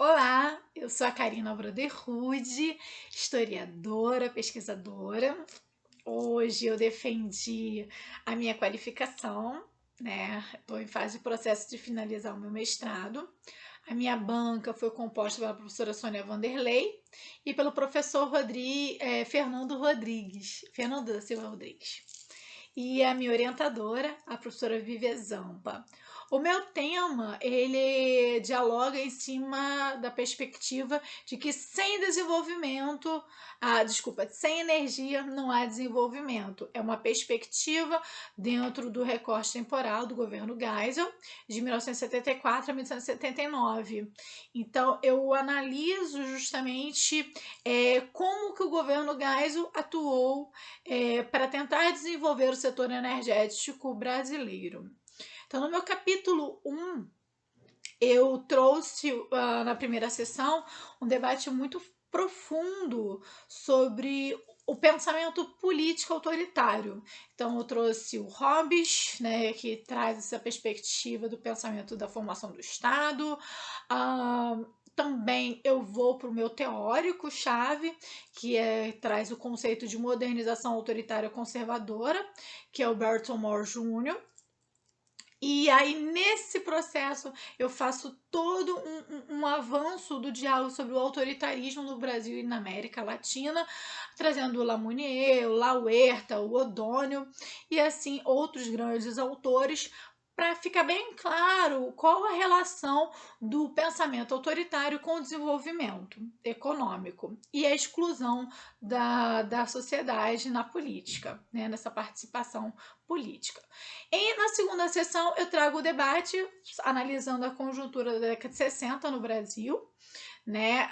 Olá, eu sou a Karina Brotherhood, historiadora, pesquisadora. Hoje eu defendi a minha qualificação, né? Estou em fase de processo de finalizar o meu mestrado. A minha banca foi composta pela professora Sônia Vanderlei e pelo professor Fernando da Silva Rodrigues. E a minha orientadora, a professora Vívia Zampa. O meu tema, ele dialoga em cima da perspectiva de que sem desenvolvimento, sem energia não há desenvolvimento. É uma perspectiva dentro do recorte temporal do governo Geisel, de 1974 a 1979. Então, eu analiso justamente como que o governo Geisel atuou para tentar desenvolver o setor energético brasileiro. Então, no meu capítulo 1, eu trouxe na primeira sessão um debate muito profundo sobre o pensamento político autoritário. Então, eu trouxe o Hobbes, né, que traz essa perspectiva do pensamento da formação do Estado. Também eu vou para o meu teórico-chave, que traz o conceito de modernização autoritária conservadora, que é o Bertrand Moore Jr., e aí, nesse processo, eu faço todo um avanço do diálogo sobre o autoritarismo no Brasil e na América Latina, trazendo o Lamounier, o La Huerta, o O'Donnell e, assim, outros grandes autores, para ficar bem claro qual a relação do pensamento autoritário com o desenvolvimento econômico e a exclusão da sociedade na política, né, nessa participação política. E na segunda sessão eu trago o debate analisando a conjuntura da década de 60 no Brasil, né,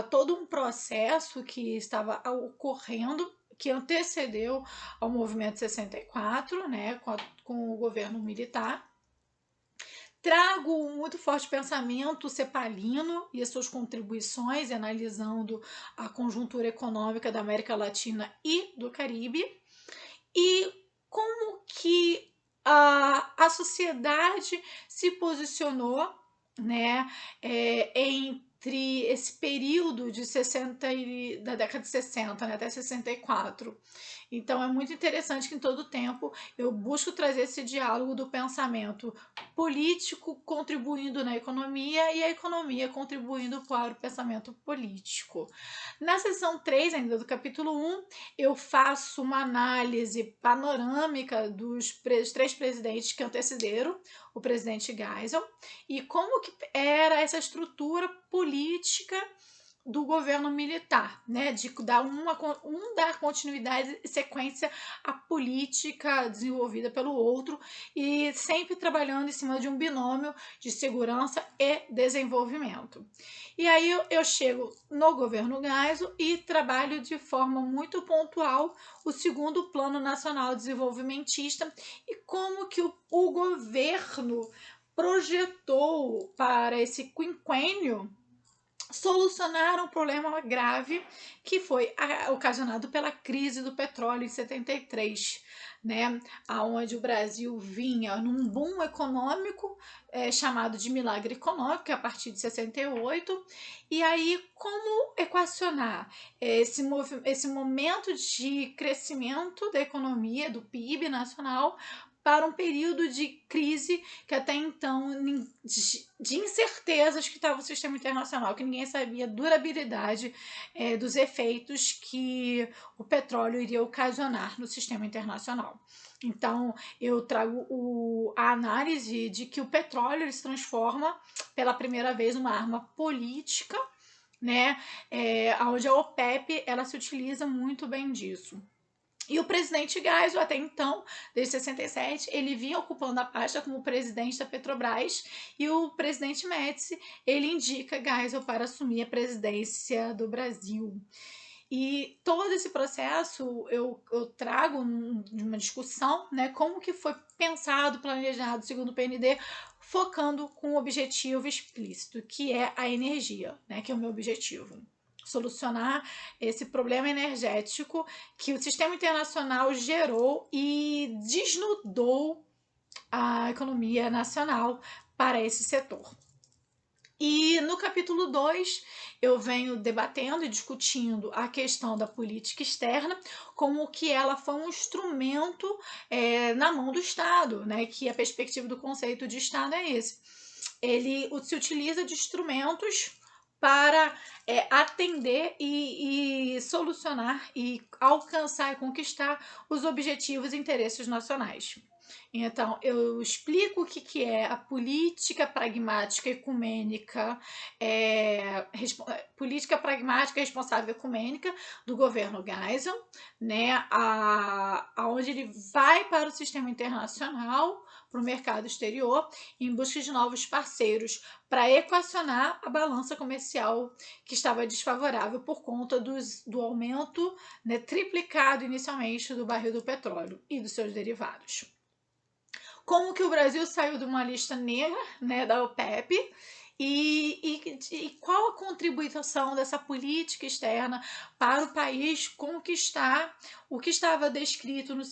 todo um processo que estava ocorrendo, que antecedeu ao movimento 64, né, com o governo militar. Trago um muito forte pensamento cepalino e as suas contribuições, analisando a conjuntura econômica da América Latina e do Caribe, e como que a sociedade se posicionou, né, entre esse período de 60 da década de 60, né, até 64. Então é muito interessante que em todo tempo eu busco trazer esse diálogo do pensamento político contribuindo na economia e a economia contribuindo para o pensamento político. Na seção 3, ainda do capítulo 1, eu faço uma análise panorâmica dos três presidentes que antecederam o presidente Geisel e como que era essa estrutura política do governo militar, né, de dar dar continuidade e sequência à política desenvolvida pelo outro e sempre trabalhando em cima de um binômio de segurança e desenvolvimento. E aí eu chego no governo Geisel e trabalho de forma muito pontual o segundo Plano Nacional Desenvolvimentista e como que o governo projetou para esse quinquênio solucionar um problema grave que foi ocasionado pela crise do petróleo em 73, né, aonde o Brasil vinha num boom econômico chamado de milagre econômico a partir de 68, e aí como equacionar esse momento de crescimento da economia, do PIB nacional, para um período de crise que até então de incertezas que estava o sistema internacional, que ninguém sabia a durabilidade dos efeitos que o petróleo iria ocasionar no sistema internacional. Então, eu trago a análise de que o petróleo se transforma pela primeira vez numa arma política, né, onde a OPEP ela se utiliza muito bem disso. E o presidente Geisel, até então, desde 67, ele vinha ocupando a pasta como presidente da Petrobras e o presidente Médici, ele indica Geisel para assumir a presidência do Brasil. E todo esse processo eu trago numa discussão, né, como que foi pensado, planejado, segundo o PND, focando com um objetivo explícito, que é a energia, né, que é o meu objetivo. Solucionar esse problema energético que o sistema internacional gerou e desnudou a economia nacional para esse setor. E no capítulo 2, eu venho debatendo e discutindo a questão da política externa, como que ela foi um instrumento na mão do Estado, né? Que a perspectiva do conceito de Estado é esse. Ele se utiliza de instrumentos para atender e solucionar e alcançar e conquistar os objetivos e interesses nacionais. Então, eu explico o que é a política pragmática ecumênica, política pragmática responsável ecumênica do governo Geisel, né, aonde ele vai para o sistema internacional, para o mercado exterior, em busca de novos parceiros, para equacionar a balança comercial que estava desfavorável por conta do aumento, né, triplicado inicialmente do barril do petróleo e dos seus derivados. Como que o Brasil saiu de uma lista negra, né, da OPEP, e qual a contribuição dessa política externa para o país conquistar o que estava descrito no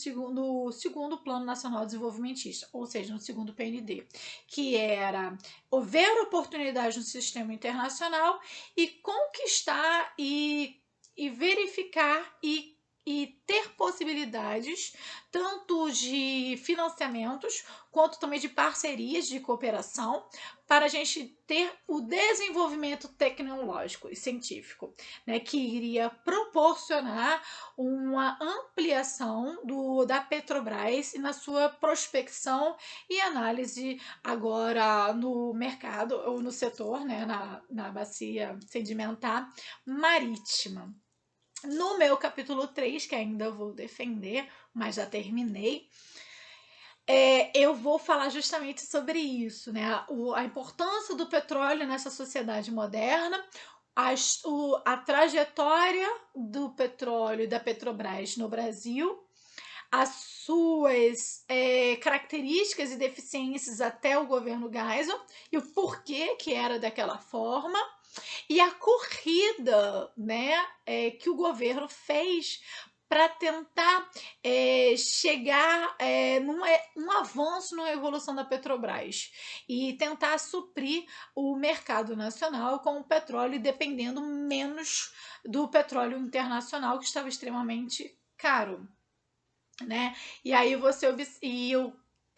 segundo Plano Nacional Desenvolvimentista, ou seja, no segundo PND, que era ver oportunidade no sistema internacional e conquistar e verificar e ter possibilidades tanto de financiamentos quanto também de parcerias de cooperação para a gente ter o desenvolvimento tecnológico e científico, né, que iria proporcionar uma ampliação da Petrobras na sua prospecção e análise agora no mercado ou no setor, né, na bacia sedimentar marítima. No meu capítulo 3, que ainda vou defender, mas já terminei, eu vou falar justamente sobre isso, né? A importância do petróleo nessa sociedade moderna, a trajetória do petróleo e da Petrobras no Brasil, as suas características e deficiências até o governo Geisel e o porquê que era daquela forma, e a corrida, né, que o governo fez para tentar chegar num avanço na evolução da Petrobras e tentar suprir o mercado nacional com o petróleo, dependendo menos do petróleo internacional, que estava extremamente caro, né? E aí eu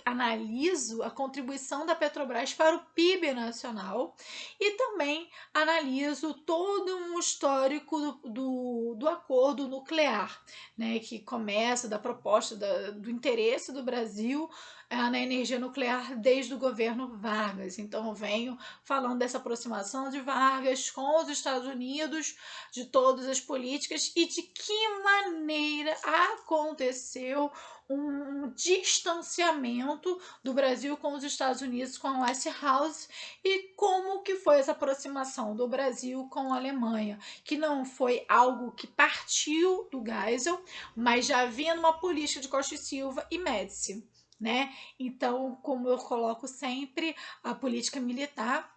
analiso a contribuição da Petrobras para o PIB nacional e também analiso todo um histórico do acordo nuclear, né, que começa da proposta do interesse do Brasil na energia nuclear desde o governo Vargas. Então eu venho falando dessa aproximação de Vargas com os Estados Unidos, de todas as políticas e de que maneira aconteceu um distanciamento do Brasil com os Estados Unidos, com a Westinghouse, e como que foi essa aproximação do Brasil com a Alemanha, que não foi algo que partiu do Geisel, mas já vinha numa política de Costa e Silva e Médici, né? Então, como eu coloco sempre, a política militar,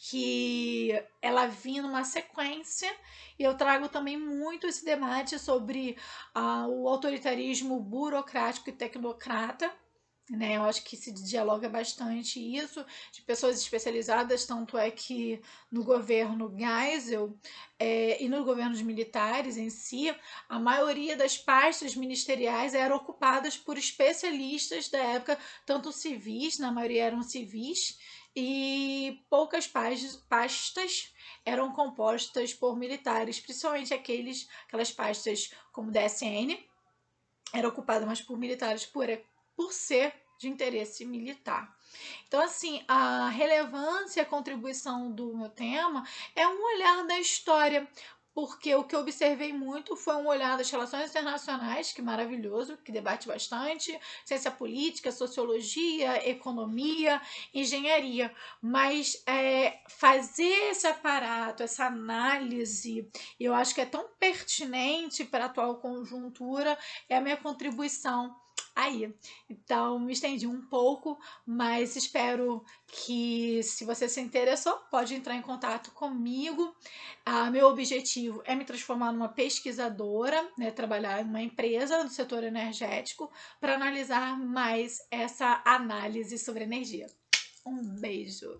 que ela vinha numa sequência, e eu trago também muito esse debate sobre o autoritarismo burocrático e tecnocrata, né? Eu acho que se dialoga bastante isso, de pessoas especializadas, tanto é que no governo Geisel e nos governos militares em si, a maioria das pastas ministeriais eram ocupadas por especialistas da época, tanto civis, na maioria eram civis, e poucas pastas eram compostas por militares, principalmente aquelas pastas como DSN, era ocupada mais por militares por ser de interesse militar. Então, assim, a relevância e a contribuição do meu tema é um olhar da história, porque o que eu observei muito foi um olhar das relações internacionais, que maravilhoso, que debate bastante, ciência política, sociologia, economia, engenharia, mas fazer esse aparato, essa análise, eu acho que é tão pertinente para a atual conjuntura, é a minha contribuição aí. Então, me estendi um pouco, mas espero que, se você se interessou, pode entrar em contato comigo. Meu objetivo é me transformar numa pesquisadora, né, trabalhar em uma empresa do setor energético para analisar mais essa análise sobre energia. Um beijo!